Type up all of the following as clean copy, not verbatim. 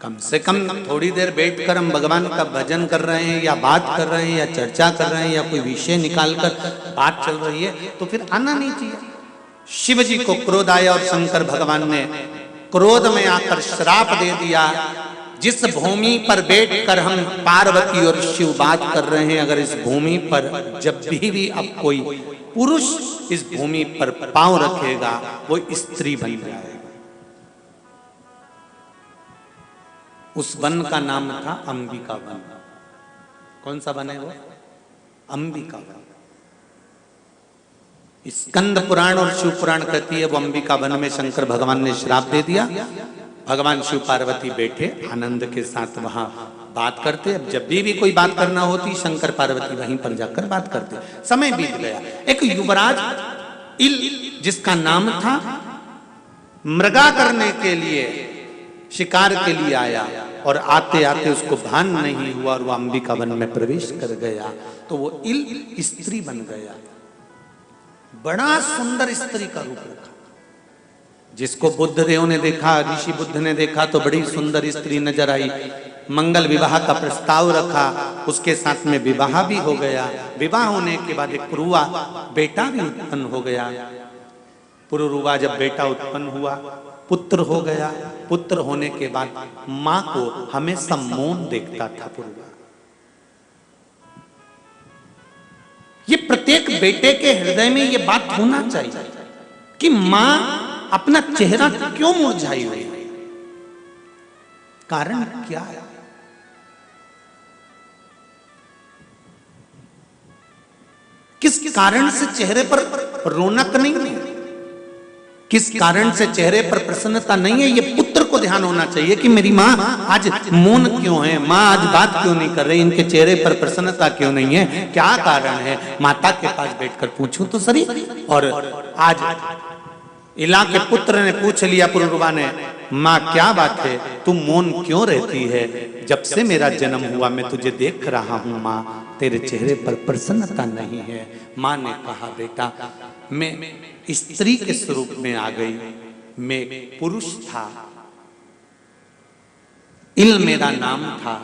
कम से कम थोड़ी देर बैठकर हम भगवान का भजन कर रहे हैं या बात कर रहे हैं या चर्चा कर रहे हैं या कोई विषय निकालकर बात चल रही है तो फिर आना नहीं चाहिए। शिव जी को क्रोध आया और शंकर भगवान ने क्रोध में आकर श्राप दे दिया, जिस भूमि पर बैठकर हम पार्वती और शिव बात कर रहे हैं, अगर इस भूमि पर जब भी अब कोई पुरुष इस भूमि पर पांव रखेगा वो स्त्री बन जाएगा। उस वन का नाम था अंबिका वन। कौन सा वन है वो? अंबिका वन। स्कंद पुराण और शिव पुराण कहती है वो अंबिका वन में शंकर भगवान ने श्राप दे दिया। भगवान शिव पार्वती बैठे आनंद के साथ वहां बात करते। अब जब भी कोई बात करना होती शंकर पार्वती वहीं पर जाकर बात करते। समय बीत गया। एक युवराज इल जिसका नाम था मृगा करने के लिए, शिकार के लिए आया और आते आते उसको भान नहीं हुआ और वो अंबिका वन में प्रवेश कर गया तो वो इल स्त्री बन गया। बड़ा सुंदर स्त्री का रूप रखा। जिसको बुद्ध देव ने देखा, ऋषि बुद्ध ने देखा तो बड़ी सुंदर स्त्री नजर आई। मंगल विवाह का प्रस्ताव रखा, उसके साथ में विवाह भी हो गया। विवाह होने के बाद एक पुरुवा बेटा भी उत्पन्न हो गया। पुरुवा जब बेटा उत्पन्न हुआ पुत्र हो गया। पुत्र होने के बाद मां को हमेशा मौन देखता था पुरुवा। ये प्रत्येक बेटे के हृदय में ये बात होना चाहिए कि मां अपना चेहरा क्यों मुरझाई हुई है, कारण क्या है। किस कारण से चेहरे पर रौनक नहीं है, किस कारण से चेहरे पर प्रसन्नता नहीं है, ये पुत्र को ध्यान होना चाहिए कि मेरी माँ आज मौन क्यों है, माँ आज बात क्यों नहीं कर रही, इनके चेहरे पर प्रसन्नता क्यों नहीं है, क्या कारण है। माता के पास बैठकर पूछूं तो सही। और आज इला के पुत्र ने पूछ लिया पुरुवा ने, माँ क्या बात है, तू मौन क्यों रहती है, जब से मेरा जन्म हुआ मैं तुझे देख रहा हूँ माँ, तेरे चेहरे पर प्रसन्नता नहीं है। माँ ने कहा बेटा मैं स्त्री के स्वरूप में आ गई, मैं पुरुष था, इल मेरा नाम था।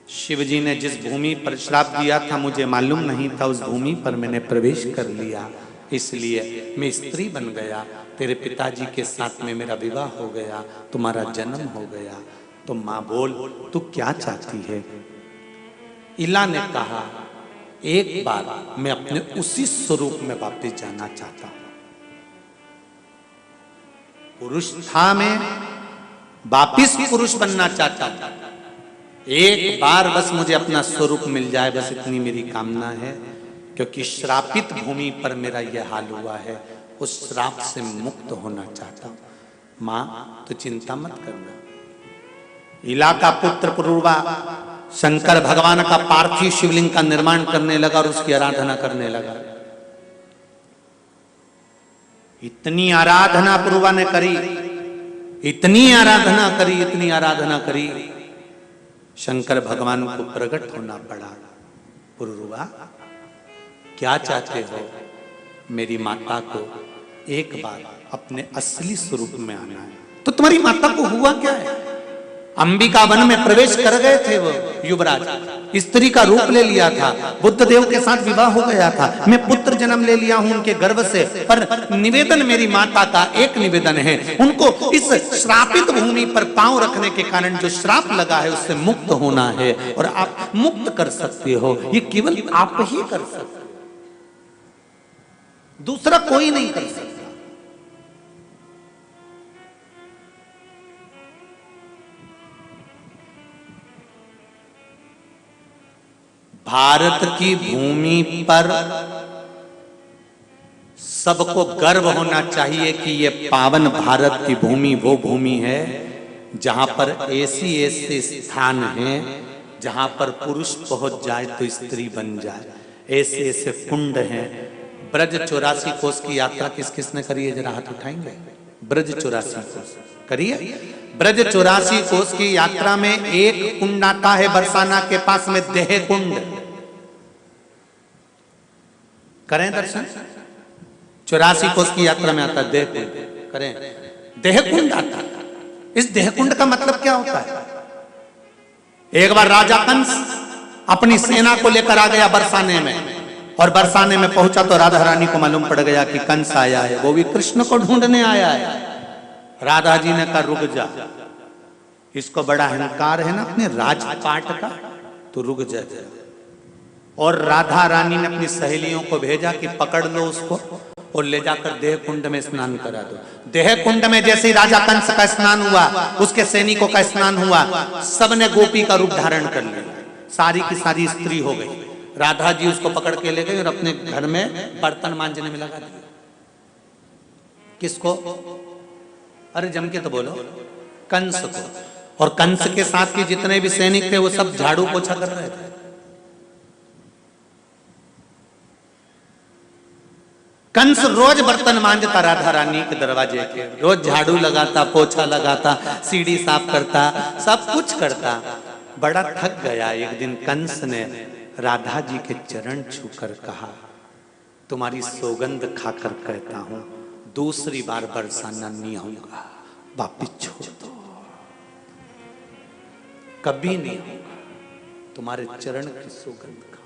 शिवजी ने जिस भूमि पर श्राप दिया था मुझे मालूम नहीं था, उस भूमि पर मैंने प्रवेश कर लिया, इसलिए मैं स्त्री बन गया। तेरे पिताजी के साथ में मेरा विवाह हो गया, तुम्हारा जन्म हो गया। तो माँ बोल तू क्या चाहती है। इला ने कहा एक बार मैं अपने उसी स्वरूप में वापस जाना चाहता हूं। पुरुष था मैं, वापिस पुरुष बनना चाहता हूं। एक बार बस मुझे अपना स्वरूप मिल जाए, बस इतनी मेरी कामना है, क्योंकि श्रापित भूमि पर मेरा यह हाल हुआ है, उस श्राप से मुक्त होना चाहता हूं। मां तो चिंता मत करना। इला का पुत्र पुरुवा शंकर भगवान का पार्थिव शिवलिंग का निर्माण करने लगा और उसकी आराधना करने लगा। इतनी आराधना पुरुवा ने करी, इतनी आराधना करी, इतनी आराधना करी, शंकर भगवान को प्रकट होना पड़ा। पुरुवा क्या चाहते हो। मेरी माता को एक बार अपने असली स्वरूप में आना है। तो तुम्हारी माता को हुआ क्या है, अंबिका वन में प्रवेश कर गए थे वो युवराज, स्त्री का रूप ले लिया था, बुद्ध देव के साथ विवाह हो गया था, मैं पुत्र जन्म ले लिया हूं उनके गर्भ से। पर निवेदन मेरी माता का एक निवेदन है, उनको इस श्रापित भूमि पर पांव रखने के कारण जो श्राप लगा है उससे मुक्त होना है, और आप मुक्त कर सकते हो, ये केवल आप ही कर सकते हो, दूसरा कोई नहीं कर सकता। भारत की भूमि पर सबको गर्व होना चाहिए कि ये पावन भारत की भूमि वो भूमि है जहां पर ऐसे स्थान हैं जहां पर पुरुष पहुंच जाए तो स्त्री बन जाए। ऐसे कुंड हैं। ब्रज 84 कोस की यात्रा किस किसने करी है, जरा हाथ उठाएंगे। ब्रज 84 कोस करिए। ब्रज 84 कोस की यात्रा में एक कुंड आता है बरसाना के पास में, देह कुंड। करें दर्शन। 84 कोस की यात्रा में आता है देह कुंड, करें। देह कुंड आता है। इस देहकुंड का मतलब क्या होता है? एक बार राजा कंस अपनी सेना को लेकर आ गया बरसाने में, और बरसाने में पहुंचा तो राधा रानी को मालूम पड़ गया कि कंस आया है, वो भी कृष्ण को ढूंढने आया है। राधा जी ने कहा रुक जा, इसको बड़ा अहंकार है ना अपने राजपाट का, तो रुक जा। और राधा रानी ने अपनी सहेलियों को भेजा कि पकड़ लो उसको और ले जाकर देह कुंड में स्नान करा दो। देह कुंड में जैसे ही राजा कंस का स्नान हुआ, उसके सैनिकों का स्नान हुआ, सबने गोपी का रूप धारण कर लिया, सारी की सारी स्त्री हो गई। राधा जी उसको पकड़ के ले गए और अपने घर में बर्तन मांजने में लगा दिया। किसको? अरे जम के तो बोलो, कंस को। और कंस के साथ के जितने भी सैनिक थे वो सब झाड़ू पोछा कर रहे थे। कंस रोज बर्तन मांजता राधा रानी के दरवाजे के, रोज झाड़ू लगाता, पोछा लगाता, सीढ़ी साफ करता, सब कुछ करता। बड़ा थक गया। एक दिन कंस ने राधा जी के चरण छूकर कहा, तुम्हारी सौगंध खाकर कहता हूं दूसरी बार बरसाना नहीं आऊंगा, वापिस छोड़ दो, कभी नहीं आऊंगा, तुम्हारे चरण की सौगंध खा।